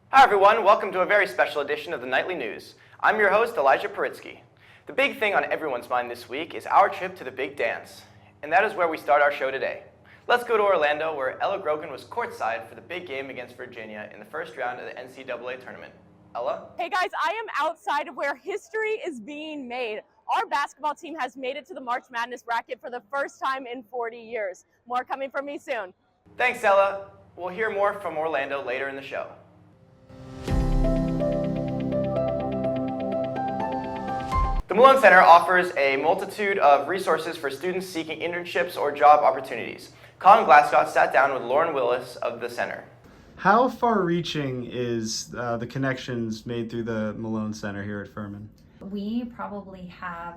Hi everyone, welcome to a very special edition of the Nightly News. I'm your host, Elijah Poritzky. The big thing on everyone's mind this week is our trip to the big dance. And that is where we start our show today. Let's go to Orlando, where Ella Grogan was courtside for the big game against Virginia in the first round of the NCAA Tournament. Ella? Hey guys, I am outside of where history is being made. Our basketball team has made it to the March Madness bracket for the first time in 40 years. More coming from me soon. Thanks, Ella. We'll hear more from Orlando later in the show. The Malone Center offers a multitude of resources for students seeking internships or job opportunities. Colin Glascott sat down with Lauren Willis of the center. How far-reaching is the connections made through the Malone Center here at Furman? We probably have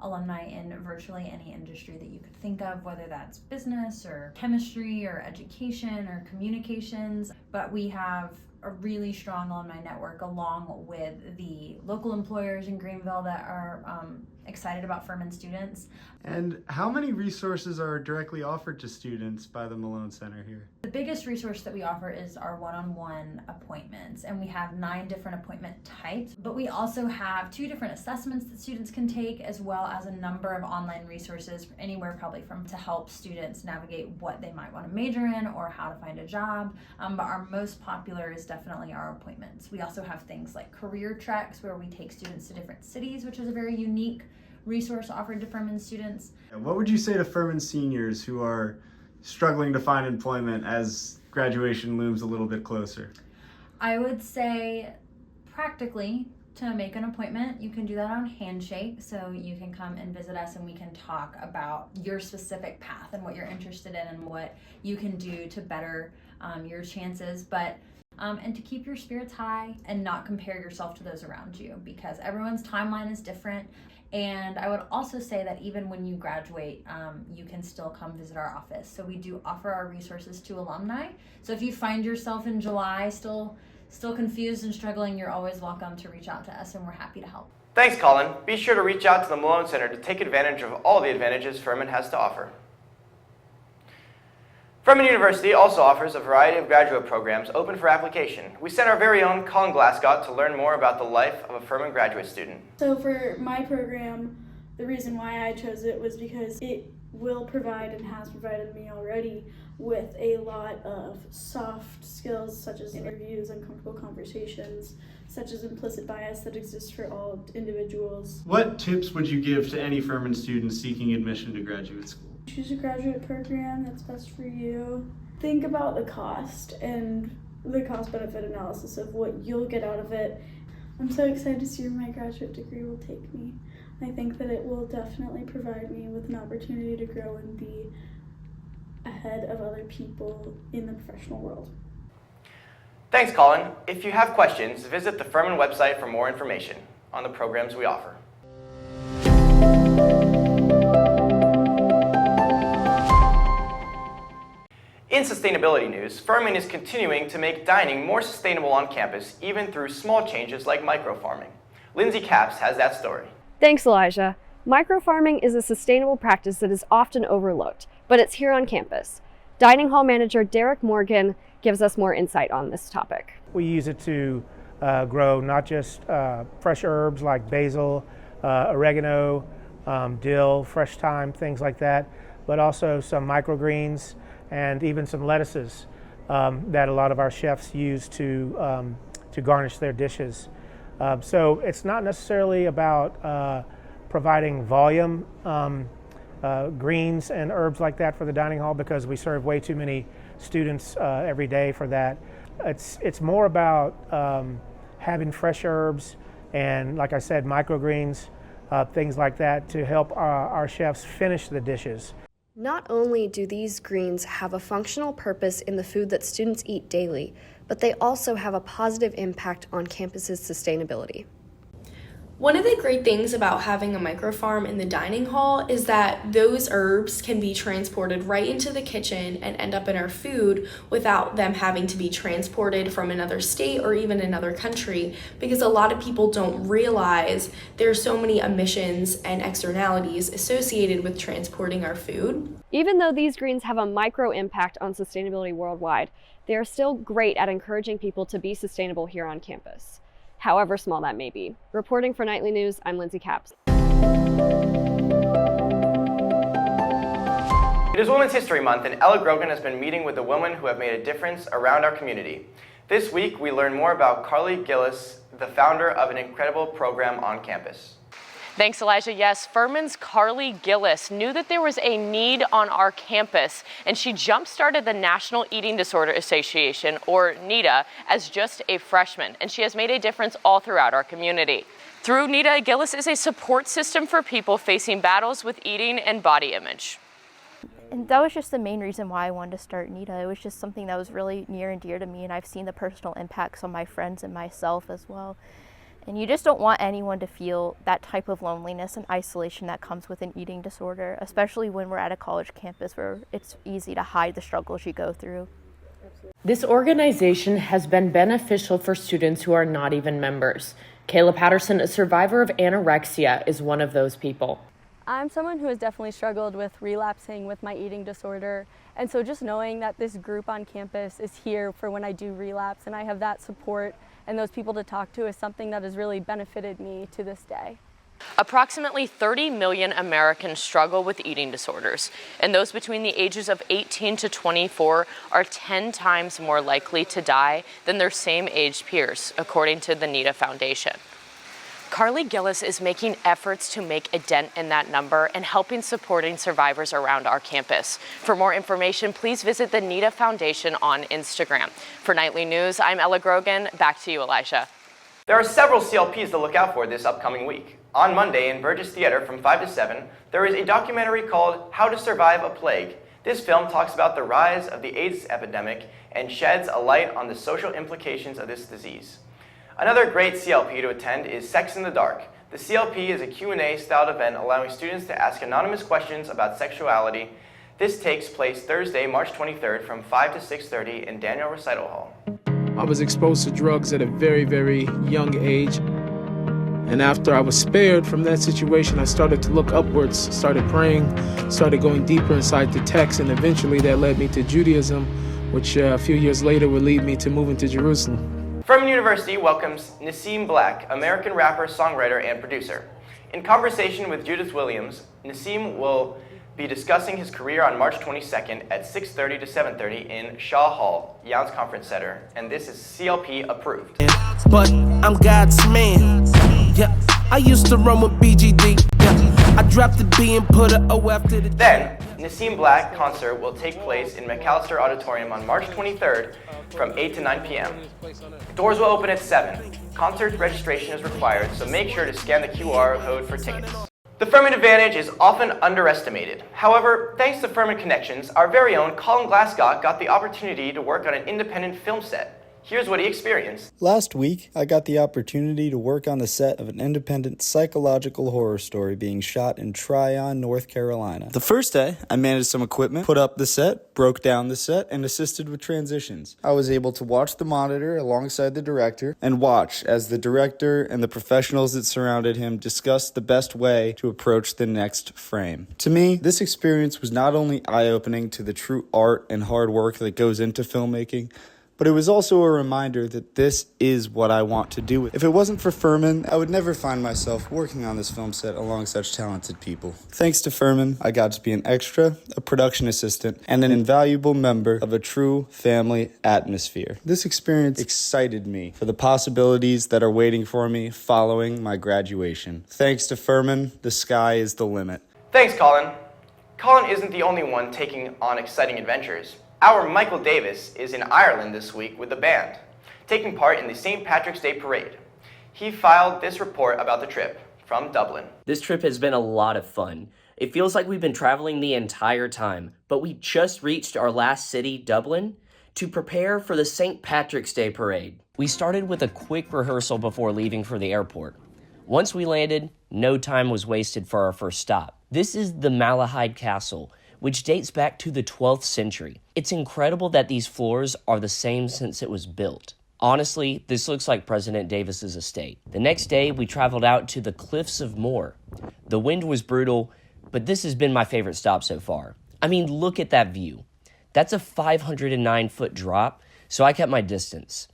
alumni in virtually any industry that you could think of, whether that's business or chemistry or education or communications, but we have a really strong alumni network along with the local employers in Greenville that are excited about Furman students. And how many resources are directly offered to students by the Malone Center here? The biggest resource that we offer is our one-on-one appointments, and we have 9 different appointment types, but we also have 2 different assessments that students can take, as well as a number of online resources, anywhere probably from to help students navigate what they might want to major in or how to find a job, but our most popular is definitely our appointments. We also have things like career treks where we take students to different cities, which is a very unique resource offered to Furman students. What would you say to Furman seniors who are struggling to find employment as graduation looms a little bit closer? I would say practically to make an appointment, you can do that on Handshake, so you can come and visit us and we can talk about your specific path and what you're interested in and what you can do to better your chances, but and to keep your spirits high and not compare yourself to those around you, because everyone's timeline is different. And I would also say that even when you graduate, you can still come visit our office. So we do offer our resources to alumni. So if you find yourself in July still confused and struggling, you're always welcome to reach out to us, and we're happy to help. Thanks, Colin. Be sure to reach out to the Malone Center to take advantage of all the advantages Furman has to offer. Furman University also offers a variety of graduate programs open for application. We sent our very own Colin Glascott to learn more about the life of a Furman graduate student. So for my program, the reason why I chose it was because it will provide and has provided me already with a lot of soft skills such as interviews, uncomfortable conversations, such as implicit bias that exists for all individuals. What tips would you give to any Furman student seeking admission to graduate school? Choose a graduate program that's best for you. Think about the cost and the cost-benefit analysis of what you'll get out of it. I'm so excited to see where my graduate degree will take me. I think that it will definitely provide me with an opportunity to grow and be ahead of other people in the professional world. Thanks, Colin. If you have questions, visit the Furman website for more information on the programs we offer. In sustainability news, Furman is continuing to make dining more sustainable on campus, even through small changes like microfarming. Lindsay Capps has that story. Thanks, Elijah. Microfarming is a sustainable practice that is often overlooked, but it's here on campus. Dining hall manager Derek Morgan gives us more insight on this topic. We use it to grow not just fresh herbs like basil, oregano, dill, fresh thyme, things like that, but also some microgreens and even some lettuces that a lot of our chefs use to garnish their dishes. So it's not necessarily about providing volume greens and herbs like that for the dining hall, because we serve way too many students every day for that. It's more about having fresh herbs and, like I said, microgreens, things like that to help our chefs finish the dishes. Not only do these greens have a functional purpose in the food that students eat daily, but they also have a positive impact on campus's sustainability. One of the great things about having a microfarm in the dining hall is that those herbs can be transported right into the kitchen and end up in our food without them having to be transported from another state or even another country, because a lot of people don't realize there's so many emissions and externalities associated with transporting our food. Even though these greens have a micro impact on sustainability worldwide, they are still great at encouraging people to be sustainable here on campus, however small that may be. Reporting for Nightly News, I'm Lindsay Capps. It is Women's History Month, and Ella Grogan has been meeting with the women who have made a difference around our community. This week, we learn more about Callie Gillis, the founder of an incredible program on campus. Thanks, Elijah. Yes, Furman's Callie Gillis knew that there was a need on our campus, and she jump-started the National Eating Disorder Association, or NEDA, as just a freshman, and she has made a difference all throughout our community. Through NEDA, Gillis is a support system for people facing battles with eating and body image. And that was just the main reason why I wanted to start NEDA. It was just something that was really near and dear to me, and I've seen the personal impacts on my friends and myself as well. And you just don't want anyone to feel that type of loneliness and isolation that comes with an eating disorder, especially when we're at a college campus where it's easy to hide the struggles you go through. This organization has been beneficial for students who are not even members. Kayla Patterson, a survivor of anorexia, is one of those people. I'm someone who has definitely struggled with relapsing with my eating disorder. And so just knowing that this group on campus is here for when I do relapse and I have that support and those people to talk to is something that has really benefited me to this day. Approximately 30 million Americans struggle with eating disorders, and those between the ages of 18 to 24 are 10 times more likely to die than their same-age peers, according to the NEDA Foundation. Callie Gillis is making efforts to make a dent in that number and helping supporting survivors around our campus. For more information, please visit the NEDA Foundation on Instagram. For Nightly News, I'm Ella Grogan. Back to you, Elijah. There are several CLPs to look out for this upcoming week. On Monday in Burgess Theater from 5 to 7, there is a documentary called How to Survive a Plague. This film talks about the rise of the AIDS epidemic and sheds a light on the social implications of this disease. Another great CLP to attend is Sex in the Dark. The CLP is a Q&A styled event allowing students to ask anonymous questions about sexuality. This takes place Thursday, March 23rd from 5 to 6:30 in Daniel Recital Hall. I was exposed to drugs at a very, very young age. And after I was spared from that situation, I started to look upwards, started praying, started going deeper inside the text, and eventually that led me to Judaism, which a few years later would lead me to moving to Jerusalem. Furman University welcomes Nassim Black, American rapper, songwriter, and producer. In conversation with Judith Williams, Nassim will be discussing his career on March 22nd at 6:30 to 7:30 in Shaw Hall, Youns Conference Center, and this is CLP approved. But I'm God's man. Yeah, I used to run with BGD. Yeah, I dropped the B and put a O after the. Then, Nassim Black concert will take place in McAllister Auditorium on March 23rd from 8 to 9 p.m. Doors will open at 7. Concert registration is required, so make sure to scan the QR code for tickets. The Furman advantage is often underestimated. However, thanks to Furman Connections, our very own Colin Glascott got the opportunity to work on an independent film set. Here's what he experienced. Last week, I got the opportunity to work on the set of an independent psychological horror story being shot in Tryon, North Carolina. The first day, I managed some equipment, put up the set, broke down the set, and assisted with transitions. I was able to watch the monitor alongside the director and watch as the director and the professionals that surrounded him discussed the best way to approach the next frame. To me, this experience was not only eye-opening to the true art and hard work that goes into filmmaking, but it was also a reminder that this is what I want to do. If it wasn't for Furman, I would never find myself working on this film set along such talented people. Thanks to Furman, I got to be an extra, a production assistant, and an invaluable member of a true family atmosphere. This experience excited me for the possibilities that are waiting for me following my graduation. Thanks to Furman, the sky is the limit. Thanks, Colin. Colin isn't the only one taking on exciting adventures. Our Michael Davis is in Ireland this week with the band, taking part in the St. Patrick's Day Parade. He filed this report about the trip from Dublin. This trip has been a lot of fun. It feels like we've been traveling the entire time, but we just reached our last city, Dublin, to prepare for the St. Patrick's Day Parade. We started with a quick rehearsal before leaving for the airport. Once we landed, no time was wasted for our first stop. This is the Malahide Castle, which dates back to the 12th century. It's incredible that these floors are the same since it was built. Honestly, this looks like President Davis's estate. The next day, we traveled out to the Cliffs of Moher. The wind was brutal, but this has been my favorite stop so far. I mean, look at that view. That's a 509-foot drop, so I kept my distance.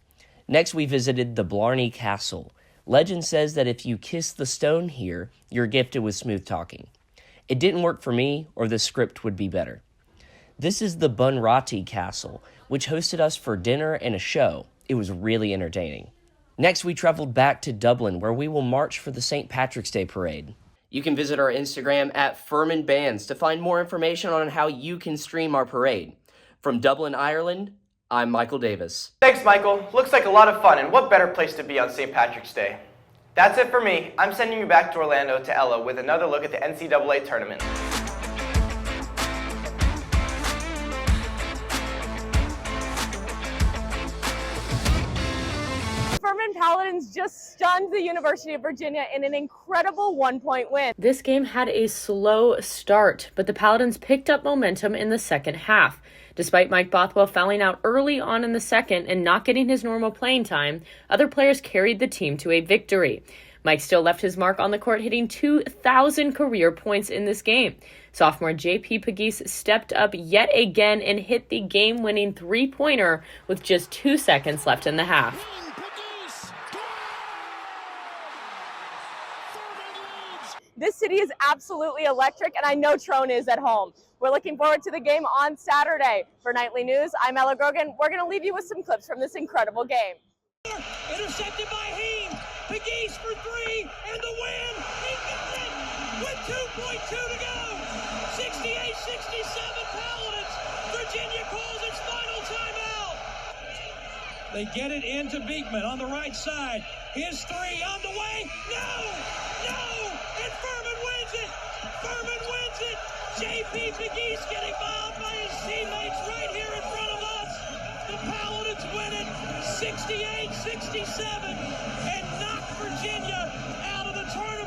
Next, we visited the Blarney Castle. Legend says that if you kiss the stone here, you're gifted with smooth talking. It didn't work for me, or the script would be better. This is the Bunratty Castle, which hosted us for dinner and a show. It was really entertaining. Next, we traveled back to Dublin, where we will march for the St. Patrick's Day Parade. You can visit our Instagram at Furman Bands to find more information on how you can stream our parade. From Dublin, Ireland, I'm Michael Davis. Thanks, Michael. Looks like a lot of fun, and what better place to be on St. Patrick's Day? That's it for me. I'm sending you back to Orlando to Ella with another look at the NCAA Tournament. Furman Paladins just stunned the University of Virginia in an incredible one-point win. This game had a slow start, but the Paladins picked up momentum in the second half. Despite Mike Bothwell fouling out early on in the second and not getting his normal playing time, other players carried the team to a victory. Mike still left his mark on the court, hitting 2,000 career points in this game. Sophomore J.P. Pagis stepped up yet again and hit the game-winning three-pointer with just 2 seconds left in the half. This city is absolutely electric, and I know Trone is at home. We're looking forward to the game on Saturday. For Nightly News, I'm Ella Grogan. We're going to leave you with some clips from this incredible game. Intercepted by Heen. Pagis for three, and the win. He got it with 2.2 to go. 68-67 Paladins. Virginia calls its final timeout. They get it into Beekman on the right side. His three on the way. No! And Furman wins it! Furman wins it! J.P. Pagis getting fouled by his teammates right here in front of us. The Paladins win it 68-67 and knock Virginia out of the tournament.